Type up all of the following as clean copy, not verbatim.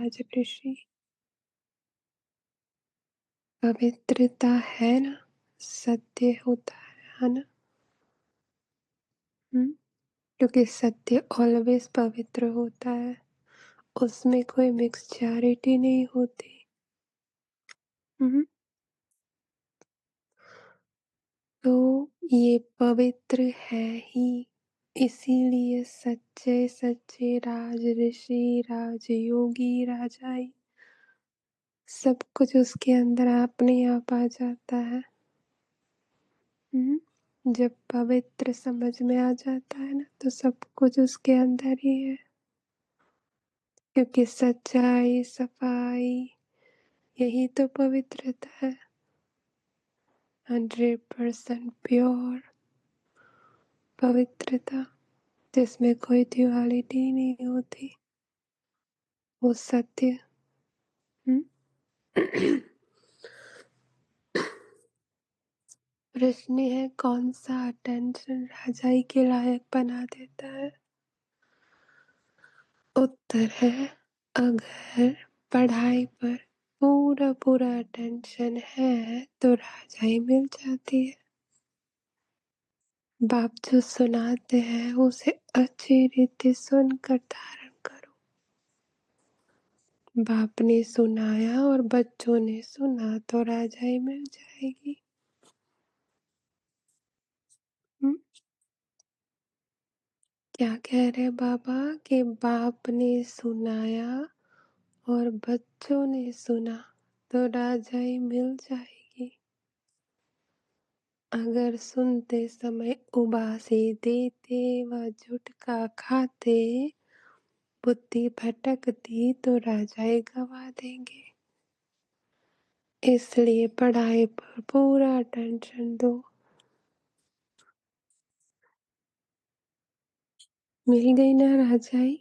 राज ऋषि। पवित्रता है ना, सत्य होता है ना। क्योंकि सत्य ऑलवेज पवित्र होता है, उसमें कोई मिक्स चैरिटी नहीं होती। तो ये पवित्र है ही, इसीलिए सच्चे सच्चे राज ऋषि, राजयोगी, राजाई सब कुछ उसके अंदर अपने आप आ जाता है। जब पवित्र समझ में आ जाता है ना, तो सब कुछ उसके अंदर ही है। क्योंकि सच्चाई, सफाई, यही तो पवित्रता है। 100% प्योर पवित्रता, जिसमें कोई ड्युअलिटी नहीं होती, वो सत्य। प्रश्न है, कौन सा अटेंशन राजाई के लायक बना देता है? उत्तर है, अगर पढ़ाई पर पूरा पूरा अटेंशन है तो राजाई मिल जाती है। बाप जो सुनाते हैं उसे अच्छी रीति सुनकर धारण करो। बाप ने सुनाया और बच्चों ने सुना तो राजाई मिल जाएगी। क्या कह रहे बाबा कि बाप ने सुनाया और बच्चों ने सुना तो राजाई मिल जाएगी। अगर सुनते समय उबासी देते व झुटका खाते, बुद्धि भटकती तो राजाई गवा देंगे। इसलिए पढ़ाई पर पूरा अटेंशन दो। मिल गई ना राजाई?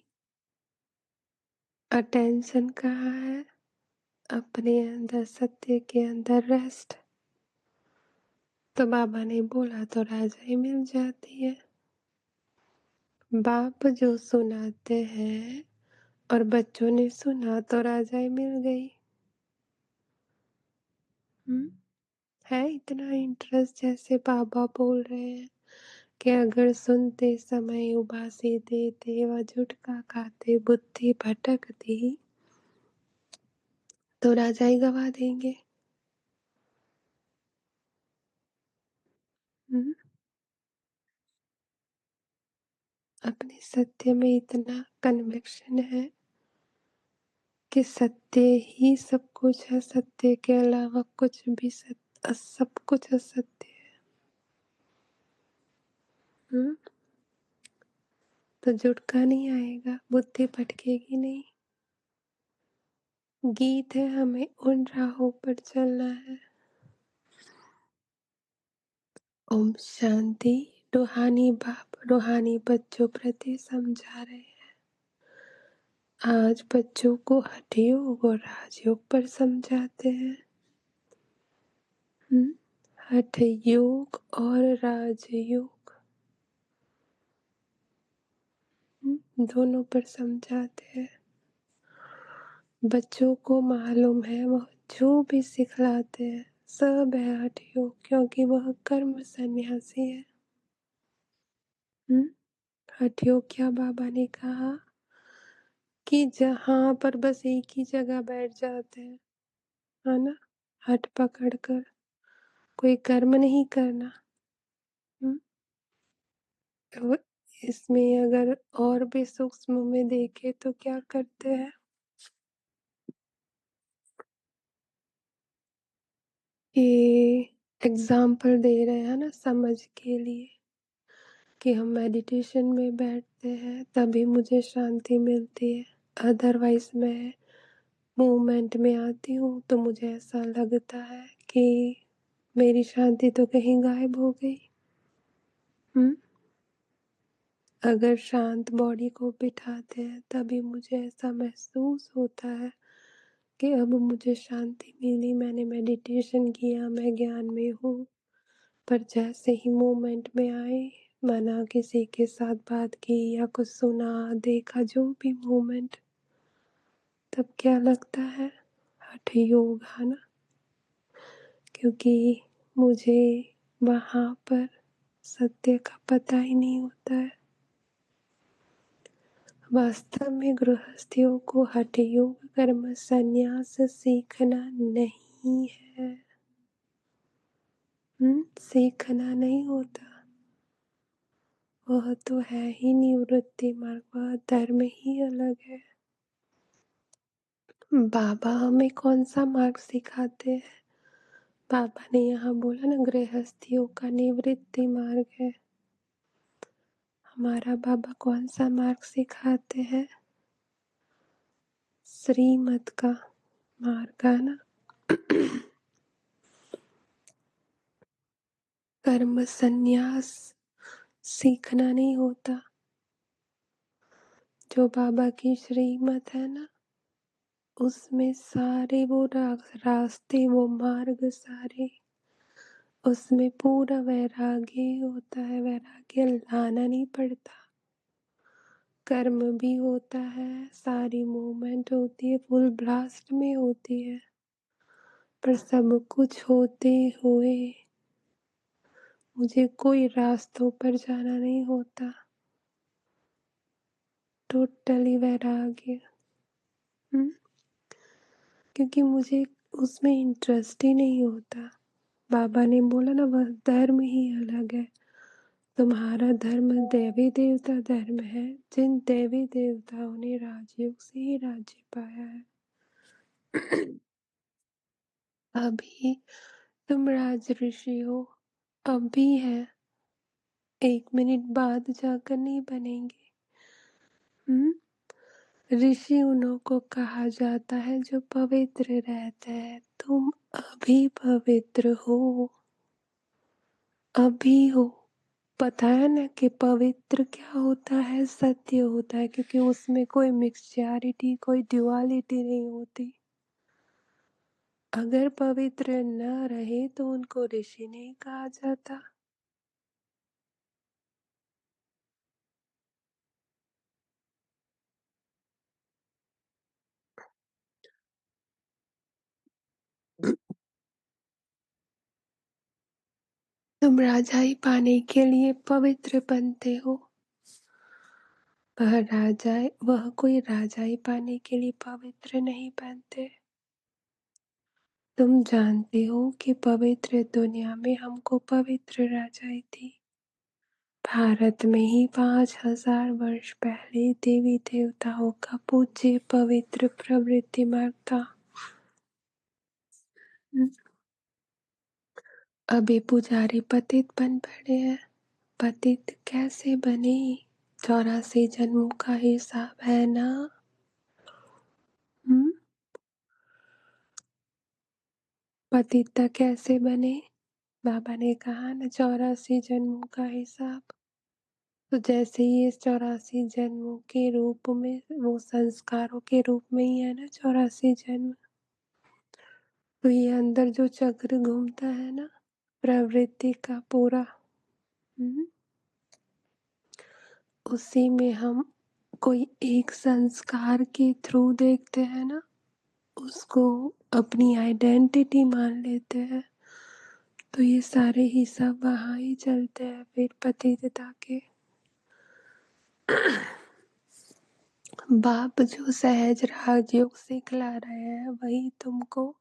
अटेंशन कहाँ है? अपने अंदर, सत्य के अंदर रेस्ट। तो बाबा ने बोला तो राजाई मिल जाती है। बाप जो सुनाते हैं और बच्चों ने सुना तो राजाई मिल गई। है इतना इंटरेस्ट जैसे बाबा बोल रहे हैं कि अगर सुनते समय उबासी देते व झुटका खाते, बुद्धि भटकती तो राजाई गवा देंगे। अपने सत्य में इतना कन्विक्शन है कि सत्य ही सब कुछ है, सत्य के अलावा कुछ भी सब कुछ असत्य है। तो झुटका नहीं आएगा, बुद्धि भटकेगी नहीं। गीत है, हमें उन राहों पर चलना है। ओम शांति। रूहानी बाप रूहानी बच्चों प्रति समझा रहे हैं। आज बच्चों को हठ योग और राजयोग पर समझाते हैं। हठ योग और राजयोग दोनों पर समझाते हैं। बच्चों को मालूम है वह जो भी सिखलाते हैं सब है हठ योग, क्योंकि वह कर्म सन्यासी है। हठ योग क्या बाबा ने कहा कि जहाँ पर बस एक ही जगह बैठ जाते हैं, है ना, हठ पकड़ कर कोई कर्म नहीं करना। तो इसमें अगर और भी सूक्ष्म में देखे तो क्या करते हैं कि एग्जाम्पल दे रहे हैं ना समझ के लिए कि हम मेडिटेशन में बैठते हैं तभी मुझे शांति मिलती है, अदरवाइज मैं मूवमेंट में आती हूँ तो मुझे ऐसा लगता है कि मेरी शांति तो कहीं गायब हो गई। अगर शांत बॉडी को बिठाते हैं तभी मुझे ऐसा महसूस होता है कि अब मुझे शांति मिली, मैंने मेडिटेशन किया, मैं ज्ञान में हूँ। पर जैसे ही मोमेंट में आए, माना किसी के साथ बात की या कुछ सुना देखा, जो भी मोमेंट, तब क्या लगता है? हठ योग, है ना? क्योंकि मुझे वहाँ पर सत्य का पता ही नहीं होता है। वास्तव में गृहस्थियों को हठ योग कर्म संन्यास सीखना नहीं है। सीखना नहीं होता, वह तो है ही निवृत्ति मार्ग, वह धर्म ही अलग है। बाबा हमें कौन सा मार्ग सिखाते हैं? बाबा ने यहाँ बोला ना, गृहस्थियों का निवृत्ति मार्ग है। हमारा बाबा कौन सा मार्ग सिखाते हैं? श्रीमत का मार्ग, है ना? कर्म संन्यास सीखना नहीं होता। जो बाबा की श्रीमत है ना, उसमें सारे वो रास्ते, वो मार्ग सारे, उसमें पूरा वैराग्य होता है। वैराग्य लाना नहीं पड़ता। कर्म भी होता है, सारी मूवमेंट होती है, फुल ब्लास्ट में होती है, पर सब कुछ होते हुए मुझे कोई रास्तों पर जाना नहीं होता। टोटली वैराग्य। क्योंकि मुझे उसमें इंटरेस्ट ही नहीं होता। बाबा ने बोला ना, वह धर्म ही अलग है। तुम्हारा धर्म देवी देवता धर्म है। जिन देवी देवताओं ने राजयोग से ही राज्य पाया है। अभी तुम राज ऋषि हो, अभी है, 1 मिनट बाद जाकर नहीं बनेंगे। ऋषि उन्हों को कहा जाता है जो पवित्र रहते हैं। तुम अभी पवित्र हो, अभी हो। पता है ना कि पवित्र क्या होता है? सत्य होता है, क्योंकि उसमें कोई मिक्सचैरिटी, कोई ड्युअलिटी नहीं होती। अगर पवित्र न रहे तो उनको ऋषि नहीं कहा जाता। तुम राजाई पाने के लिए पवित्र बनते हो। वह कोई राजाई पाने के लिए पवित्र नहीं बनते। तुम जानते हो कि पवित्र दुनिया में हमको पवित्र राजाई थी। भारत में ही 5000 वर्ष पहले देवी देवताओं का पूज्य पवित्र प्रवृत्ति मार्ग था। अभी पुजारी पतित बन पड़े हैं। पतित कैसे बने? 84 जन्मों का हिसाब है ना। पतित कैसे बने? बाबा ने कहा ना, 84 जन्मों का हिसाब। तो जैसे ही इस 84 जन्मों के रूप में, वो संस्कारों के रूप में ही है ना 84 जन्म। तो ये अंदर जो चक्र घूमता है ना, प्रवृत्ति का पूरा, उसी में हम कोई एक संस्कार के थ्रू देखते हैं ना, उसको अपनी आइडेंटिटी मान लेते हैं। तो ये सारे हिसाब वहाँ ही चलते हैं फिर पतितता के। बाप जो सहज राजयोग सिखला रहे हैं, वही तुमको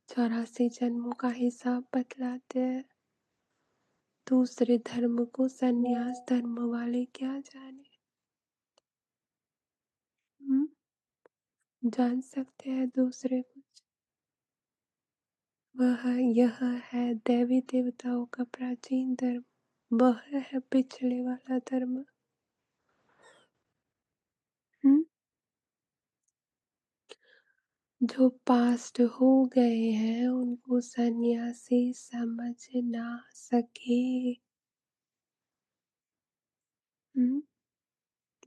84 जन्मों का हिसाब बतलाते हैं। दूसरे धर्म को संन्यास धर्म वाले क्या जाने। जान सकते हैं दूसरे कुछ? यह है देवी देवताओं का प्राचीन धर्म, वह है पिछले वाला धर्म। जो पास्ट हो गए हैं उनको सन्यासी समझ ना सके।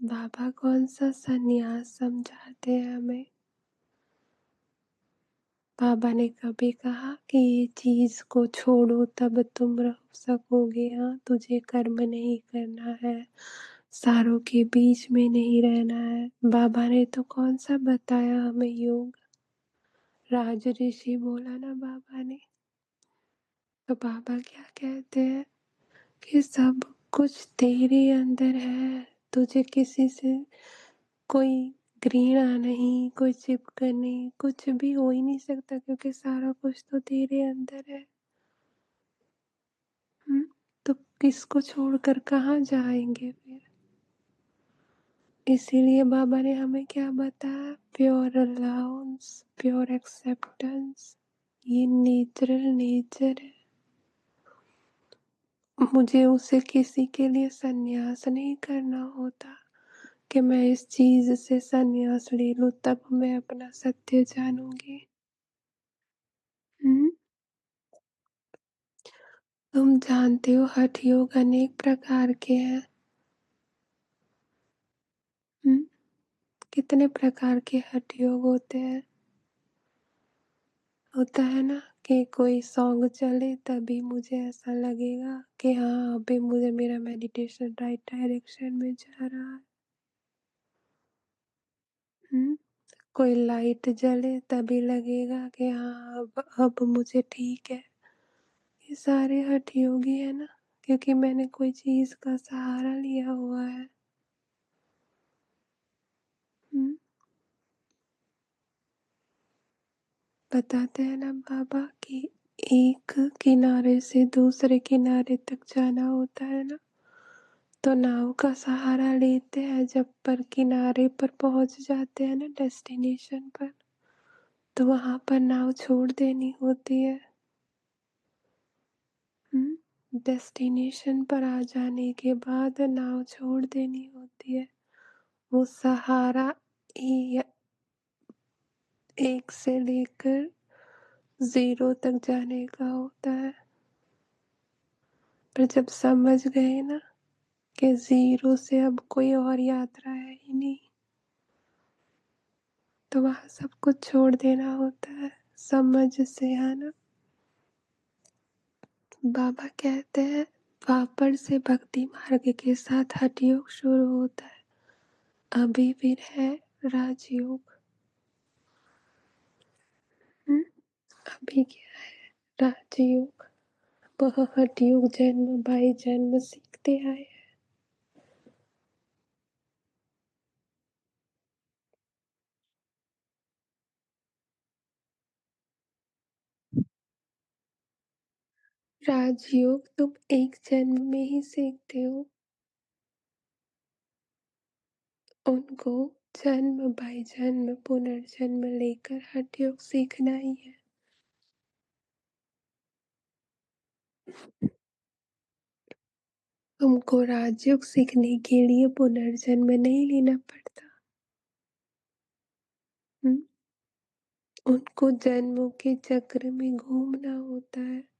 बाबा कौन सा सन्यास समझाते हैं हमें? बाबा ने कभी कहा कि ये चीज को छोड़ो तब तुम रह सकोगे? हाँ, तुझे कर्म नहीं करना है, सारों के बीच में नहीं रहना है। बाबा ने तो कौन-सा बताया हमें योग? राज ऋषि बोला ना बाबा ने। तो बाबा क्या कहते हैं कि सब कुछ तेरे अंदर है, तुझे किसी से कोई घृणा नहीं, कोई चिपकन नहीं, कुछ भी हो ही नहीं सकता क्योंकि सारा कुछ तो तेरे अंदर है। तो किसको छोड़कर कहाँ जाएंगे फिर? इसीलिए बाबा ने हमें क्या बताया? प्योर अलाउंस, प्योर एक्सेप्टेंस, ये नेचुरल नेचर है। मुझे उसे किसी के लिए संन्यास नहीं करना होता कि मैं इस चीज से संन्यास ले लूं तब मैं अपना सत्य जानूंगी। हम्म? तुम जानते हो हठ योग अनेक प्रकार के हैं। हम्म? कितने प्रकार के हठ योग होते हैं? होता है ना कि कोई सॉन्ग चले तभी मुझे ऐसा लगेगा कि हाँ अभी मुझे मेरा मेडिटेशन राइट डायरेक्शन में जा रहा है। हम्म? कोई लाइट जले तभी लगेगा कि हाँ अब मुझे ठीक है। ये सारे हठ योगी है ना, क्योंकि मैंने कोई चीज का सहारा लिया हुआ है। हम्म? बताते हैं ना बाबा कि एक किनारे से दूसरे किनारे तक जाना होता है ना, तो नाव का सहारा लेते हैं। जब पर किनारे पर पहुंच जाते हैं ना डेस्टिनेशन पर, तो वहां पर नाव छोड़ देनी होती है। डेस्टिनेशन पर आ जाने के बाद नाव छोड़ देनी होती है। वो सहारा एक से लेकर 0 तक जाने का होता है। पर जब समझ गए ना कि 0 से अब कोई और यात्रा है ही नहीं, तो वहां सब कुछ छोड़ देना होता है समझ से, है ना। बाबा कहते हैं द्वापर से भक्ति मार्ग के साथ हठ योग शुरू होता है। अभी फिर है राजयोग। हम्म? अभी क्या है? राजयोग। वह हठ योग जन्म बाई जन्म सीखते आए। राजयोग तुम एक जन्म में ही सीखते हो, उनको जन्म बाई जन्म पुनर्जन्म लेकर हठ योग सीखना ही है। तुमको राजयोग सीखने के लिए पुनर्जन्म नहीं लेना पड़ता। हम्म? उनको जन्मों के चक्र में घूमना होता है।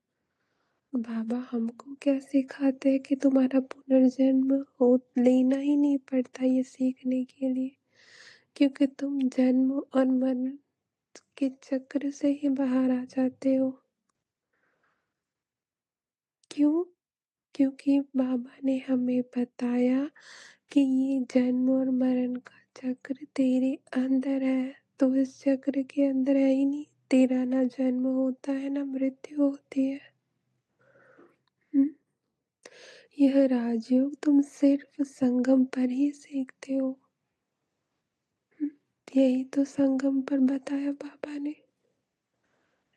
बाबा हमको क्या सिखाते हैं कि तुम्हारा पुनर्जन्म हो लेना ही नहीं पड़ता ये सीखने के लिए, क्योंकि तुम जन्म और मरण के चक्र से ही बाहर आ जाते हो। क्यों? क्योंकि बाबा ने हमें बताया कि ये जन्म और मरण का चक्र तेरे अंदर है, तो इस चक्र के अंदर है ही नहीं। तेरा ना जन्म होता है ना मृत्यु होती है। हम्म? यह राजयोग तुम सिर्फ संगम पर ही सीखते हो। यही तो संगम पर बताया बाबा ने।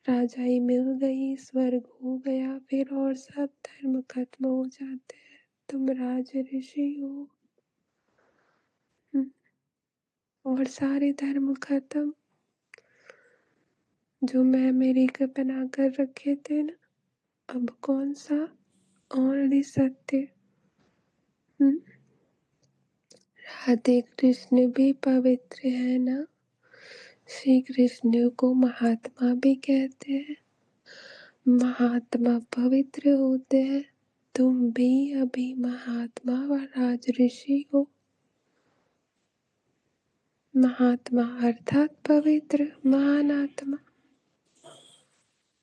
राजाई मिल गई, स्वर्ग हो गया, फिर और सब धर्म खत्म हो जाते हैं। तुम राज ऋषि हो। और सारे धर्म खत्म जो मैं मेरी के बना कर रखे थे ना, अब कौन सा? ओनली सत्य। हम्म? राधे कृष्ण भी पवित्र है ना। श्री कृष्ण को महात्मा भी कहते हैं। महात्मा पवित्र होते हैं। तुम भी अभी महात्मा व राज ऋषि हो। महात्मा अर्थात पवित्र, महान आत्मा।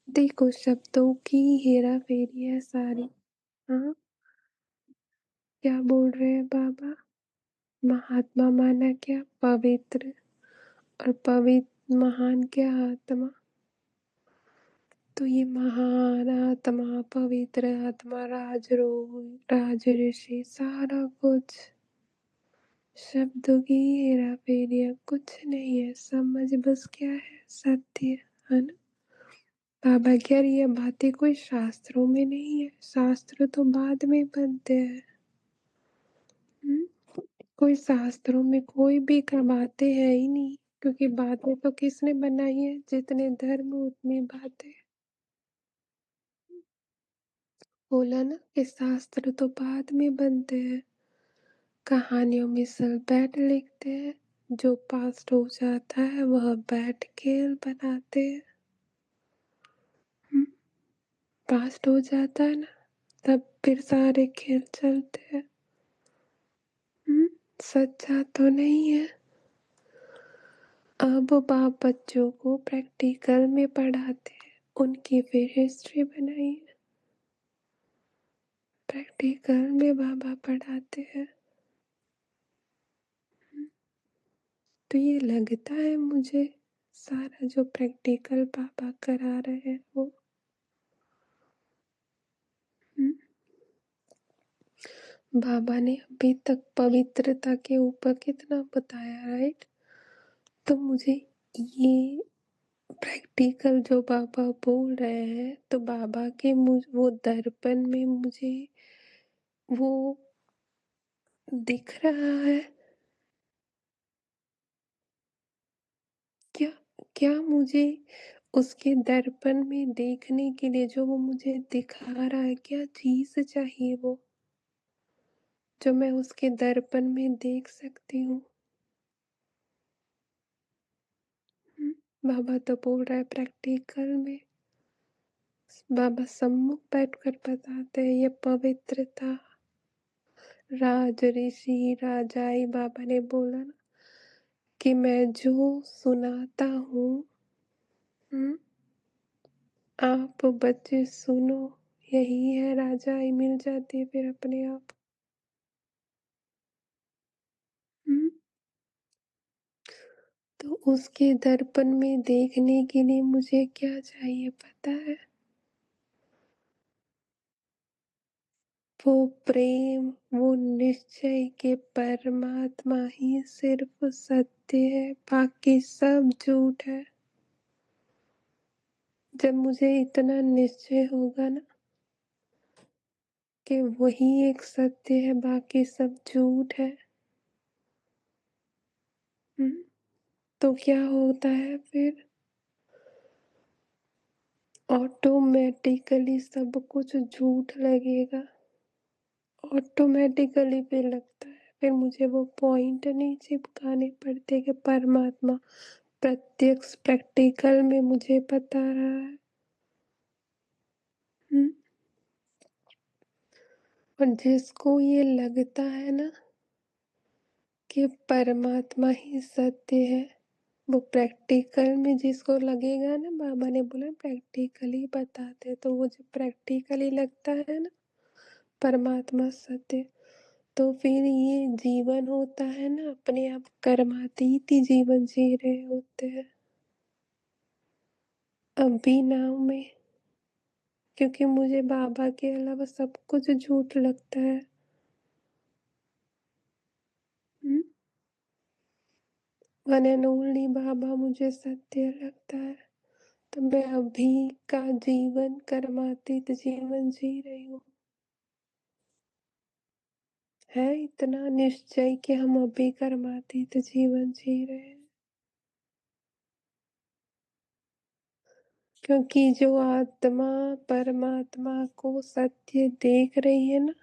देखो शब्दों की हेरा फेरी है सारी। हाँ, क्या बोल रहे हैं बाबा? महात्मा माना क्या? पवित्र। और पवित्र महान क्या? आत्मा। तो ये महान आत्मा, पवित्र आत्मा, राजरोग, राज ऋषि, सारा कुछ शब्दों की हेरा फेरी कुछ नहीं है। समझ बस क्या है? सत्य है ना। बाबा कह रही है बातें कोई शास्त्रों में नहीं है, शास्त्र तो बाद में बनते हैं। कोई शास्त्रों में कोई भी का बातें है ही नहीं, क्योंकि बातें तो किसने बनाई है? जितने धर्म उतनी बातें। बोला ना कि शास्त्र तो बाद में बनते हैं, कहानियों में सब बैठ लिखते हैं, जो पास्ट हो जाता है वह बैठ खेल बनाते हैं। पास्ट हो जाता है ना, तब फिर सारे खेल चलते हैं। सच्चा तो नहीं है। अब बाप बच्चों को प्रैक्टिकल में पढ़ाते हैं, उनकी फिर हिस्ट्री बनाई है। प्रैक्टिकल में बाबा पढ़ाते हैं। तो ये लगता है मुझे सारा जो प्रैक्टिकल बाबा करा रहे हैं वो बाबा ने अभी तक पवित्रता के ऊपर कितना बताया, राइट? तो मुझे ये प्रैक्टिकल जो बाबा बोल रहे हैं, तो बाबा के मुझ वो दर्पण में मुझे वो दिख रहा है क्या? क्या मुझे उसके दर्पण में देखने के लिए जो वो मुझे दिखा रहा है, क्या चीज चाहिए वो जो मैं उसके दर्पण में देख सकती हूँ? बाबा तो बोल रहा है प्रैक्टिकल में, बाबा सम्मुख बैठकर बताते हैं ये पवित्रता। राज ऋषि राजाई, बाबा ने बोला ना कि मैं जो सुनाता हूँ, आप बच्चे सुनो, यही है। राजाई मिल जाती है फिर अपने आप। तो उसके दर्पण में देखने के लिए मुझे क्या चाहिए पता है? वो प्रेम, वो निश्चय के परमात्मा ही सिर्फ सत्य है, बाकी सब झूठ है। जब मुझे इतना निश्चय होगा ना कि वही एक सत्य है, बाकी सब झूठ है, तो क्या होता है फिर? ऑटोमेटिकली सब कुछ झूठ लगेगा। ऑटोमेटिकली फिर लगता है, फिर मुझे वो पॉइंट नहीं चिपकाने पड़ते कि परमात्मा प्रत्यक्ष प्रैक्टिकल में मुझे बता रहा है। और जिसको ये लगता है ना कि परमात्मा ही सत्य है, वो प्रैक्टिकल में जिसको लगेगा ना, बाबा ने बोला प्रैक्टिकली बताते, तो वो जो प्रैक्टिकली लगता है ना परमात्मा सत्य, तो फिर ये जीवन होता है ना, अपने आप कर्मातीत ही जीवन जी रहे होते हैं अभी नाव में। क्योंकि मुझे बाबा के अलावा सब कुछ झूठ लगता है। वन एंड ओनली बाबा मुझे सत्य लगता है। तो मैं अभी का जीवन कर्मातीत जीवन जी रही हूँ। है इतना निश्चय कि हम अभी कर्मातीत जीवन जी रहे हैं, क्योंकि जो आत्मा परमात्मा को सत्य देख रही है ना,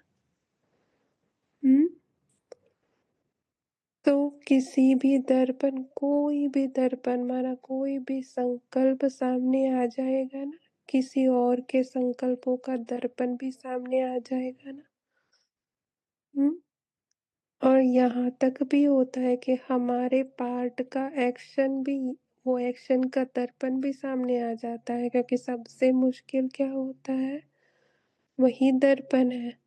तो किसी भी दर्पण, कोई भी दर्पण, माना कोई भी संकल्प सामने आ जाएगा ना, किसी और के संकल्पों का दर्पण भी सामने आ जाएगा ना। और यहाँ तक भी होता है कि हमारे पार्ट का एक्शन भी, वो एक्शन का दर्पण भी सामने आ जाता है, क्योंकि सबसे मुश्किल क्या होता है? वही दर्पण है।